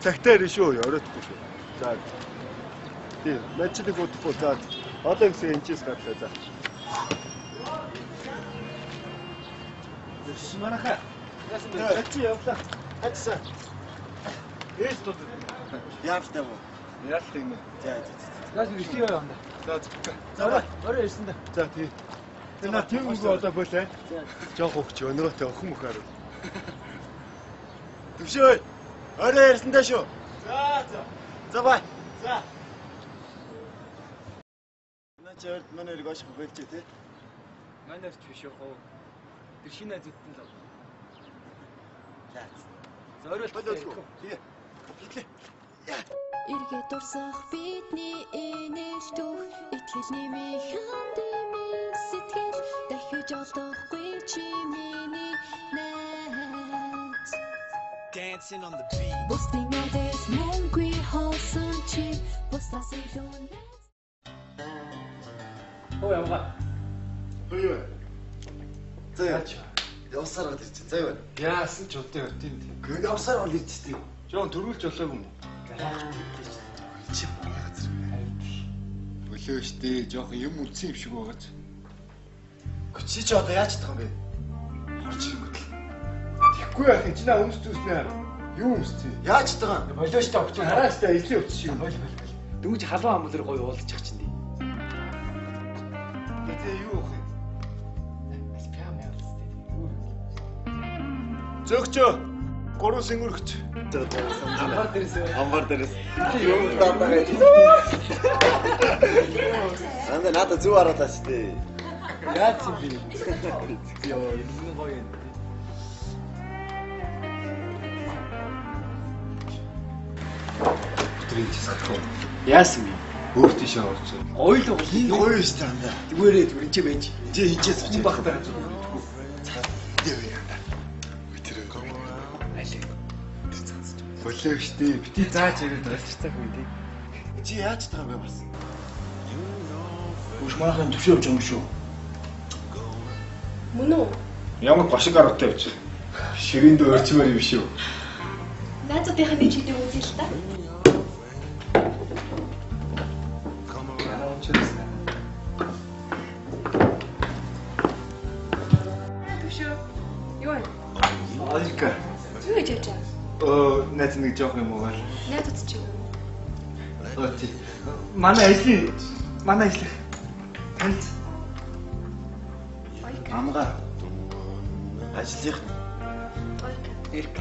Цагтаар шүү, оройтгүй шүү. За. Тийм, мачдаг удахгүй за. Одоо гэсэн энэчээс гарлаа за. Шиманаха. Яач явлаа. Хацсан. Ээс тод. Яартай мó. Яартай юм. За. Наас висио явна. За. За. Орой ирсэн дээ. За тийм. Энэ тийм үг одоо болоо. Жоох өгч өнөөтэй охин мөхөр. Төвшөө. Орой ирсэндээ шүү. За. За бай. За. Начаад манай ирэх ашиг болж тий. Манайс биш яах вэ? Тэр шинэ зүйдэн л. За. Зориул болоо. Тий. Хитлээ. Иргэ дурсах бидний энэш түүх итгэл нэмий хандмиг сэтгэл дахиж олдохгүй чи миний найз. Dancing on the beat. Бусдын мэдээс мөнгөгүй хоосон чи бусдаас илүү найз. Ой яваа. Ой. Заяач. Явсаар гал ирчих. За юу. Яасан ч удаа өртийн. Гүн явсаар гал ирчих тийм. Жоон төрүүлж болоогүй юм уу? Чи газар. Болоо штэ. Жохон юм үлдсэн юм шиг байгааз. Чи ч одоо яаж чадах юм бэ? Орж ирэнгүүт. Тэгэхгүй яах юм чи наа өмс төснөө. Юу өмсцээ? Яаж чадах юм? Болоо штэ өгч. Харааштай эзлээ өчсөн юм. Бол. Дөнгөж халуун амлаар гоё уулзчих чинь дээ. Тэгээ юу вэ? Спям явуулсан. Зөгчөө. Гурван сэнгүрэгч. Амбар дээрээс. Амбар дээрээс. Юу даадаг гэж. Анда надад зүг хараад штэ. Яаж юм бэ? Йоо, энэ гоё юм. Өдрийн чисгатгүй. Яасан юм? Өөр тийш орсон. Ойлго энэ гоё юм шүү дээ. Тэгвэрээ зүрэнчээ байж. Энд хийжээс очив. Багтаа. Дээ яа. Өтрөө. Алиг. Болоо штэ. Бити зааж ирээд болчихсан хүн тий. Чи яаж таа юм бэ бас? Үш манайхан төвшөөж юм шүү. Мөн үү? Ямар гошиг гаруудтай явж. Ширэнд өөрчмөр юм шүү. Наацуудынхаа нэг чидэг үзье л та. Төвшөө. Юу вэ? Алика. Юу гэж яаж? Найз нэг жоох юм уу? Найзууд ч юм. Тий. Манай ажлын танд амга ажлынх эрг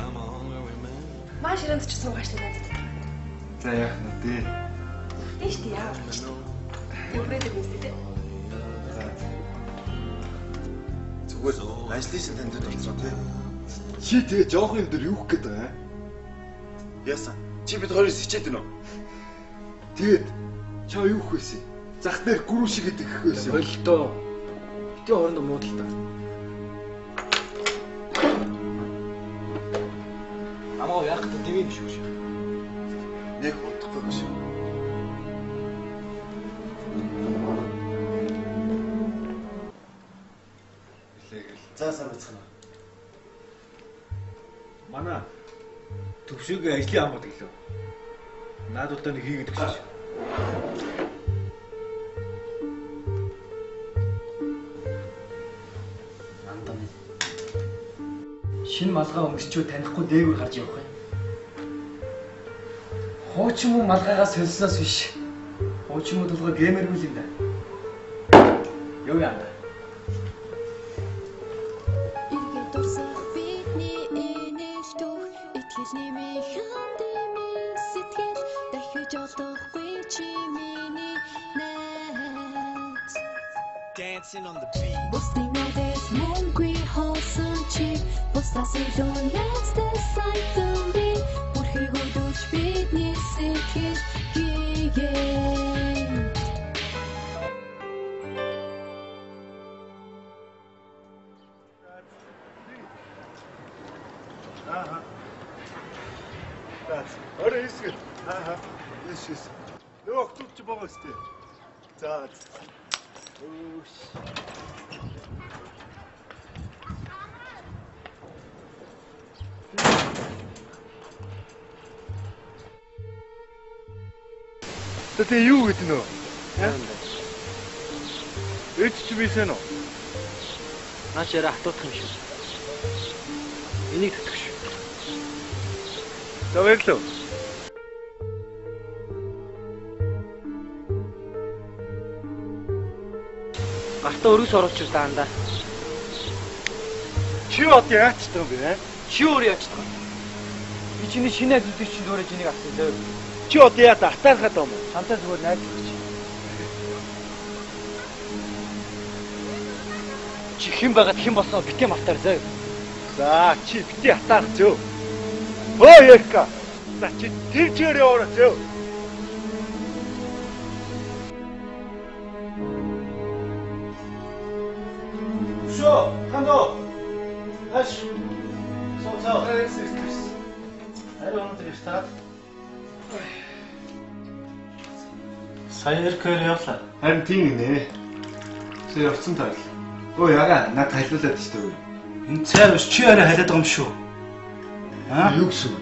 Маш ирэнд ч суугаач надад. за яах нь дээ. Тийш тий яа. Юурэд үзтээ. Зүгээр ажлын танд болцоо тий. Чи тэгээ жоох юм дээр юу гэх гээд байгаа юм? Яасан? Чи бид хоёроос хичээд байна уу? Тэгээд чаа юу гэх байсан? Зах дээр гүрүү шиг идэх байсан. Болтоо. Битээ хоорондоо муудалтай. Амаа яг та дэмий биш үү? Нэг бодохгүй биш. Заасан бацхан. Манай төвшөөгийн ажлын амгад гэлөө. Наадуудаа нэг хийгээд өгч. Андам. Шинэ малгай өнгөсчөө танихгүй дээгүүр гарч явах юм. Хуучин муу малгайгаа солисноос биш. Хуучин муу толгой геймергүй л юм да. Юу яа? Dancing on the beat. Busting all this hungry wholesome chick. Bust us alone, let's decide the way. Орой эсгэл. Аа. Эс. Нөгөө хтууч байгаа өстэй. За. Өөш. Тэ юу гэдэг нөө? Эд чи бисэнэ үү? Наач яриа хатуудах юм шүү. Энийг төтгөх шүү. За баярлалаа. Гартаа өргөс оруулчих даандаа. Чи одоо яач таа бэ? Чи өөр яач таа? Би чиний шинэ зүйлс чинь өөрөө чинийг авсан зөө. Чи одоо яа тахтаархад юм уу? Хамтаа зүгээр найз чи. Чи хэн байгаад хэн болсноо битээ мартаар зөө. За чи битээ хатаах зөө. Хөө яка. За чи тэр чигээр яваа зөө. Шо, хандо. Аш. Соо. Хайр өнөдөр иртаад. Сая эргээр явлаа. Харин тийм нэ. Чи явцсан тал. Өө яга над хайлуулад ч дээ. Энэ цайр ус чи арай халиад байгаа юм шүү. Аа? Юу гэсэн?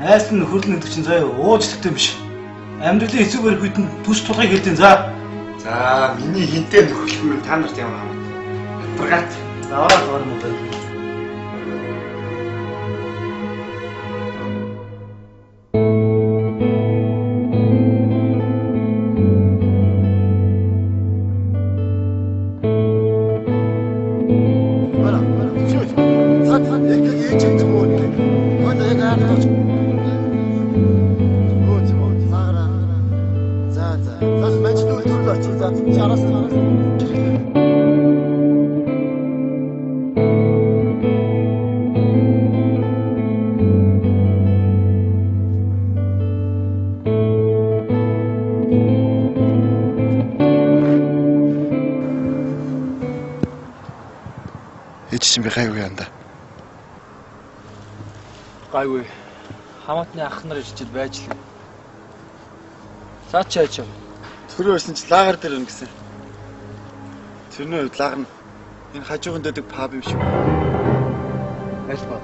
Найс нь хөрл нэгдэг чинь заяа уучлалтай биш. Амьдралын хэцүүгээр хүйтэн төс тулгыг хэлдэг за. За миний хинтээ нөхөрлгүй та нарт ямар хамт. Брат. Аваад орно уу? Эцсийн би гайгүй янда. Гайгүй. Хамаатны ах нар ирж байж л. Цаач яач. Төрөө байсан чи лагер дээр өн гэсэн. Тэрний хувьд лагер нь энэ хажууган дэдэг паб юм шиг. Аль паб?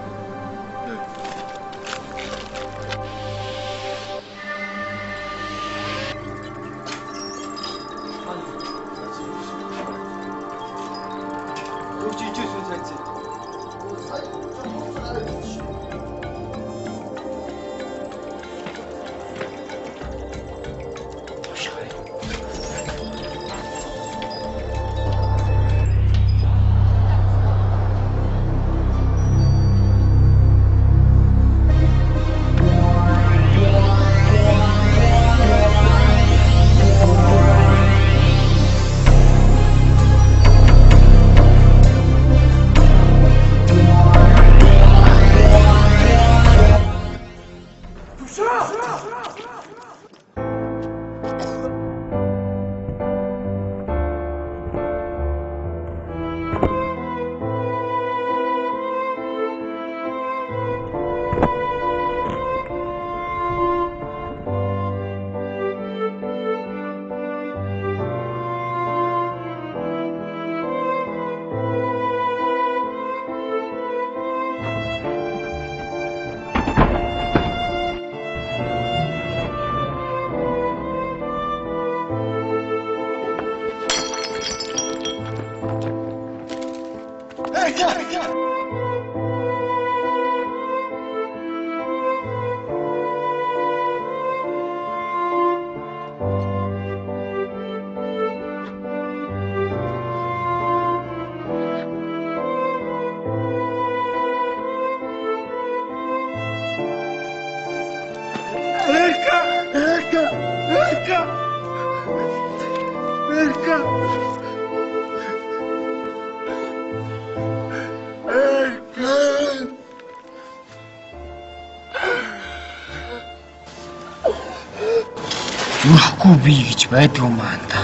Юрхгүй би гэж байдгүй маанда.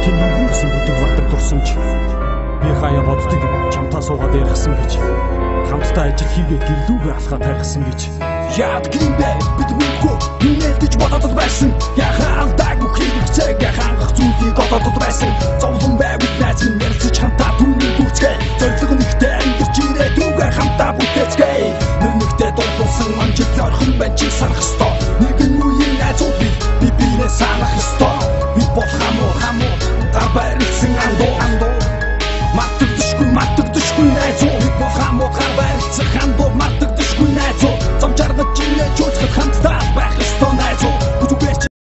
тийм өнгөрсөн бүдэг батар дурсамж би хаяа боддог чамтаа суугаад ярихсан гэж хамтдаа ажил хийгээд гэрлүүгээ алхаад тайхсан гэж яад гинбэ бид мөнгөө нэлдэж бодоод байсан яхаа алдаг бүхийгцэг хангах зүйлийг бодоод байсан зовлон байвал найз минь ярьж хамтаа түүний дүүцгээ зориг нэгтэй ингэж ирээ дүүгээ хамтаа бүтээцгээ нэгтэй дуулсан манчид орхон байж сарах ёстой нэгэн үеийн найзууд би бинээ санах ёстой би бол хамуу гар барилсан андуу мартагдшгүй найзууд би бол хамуу гар барилсан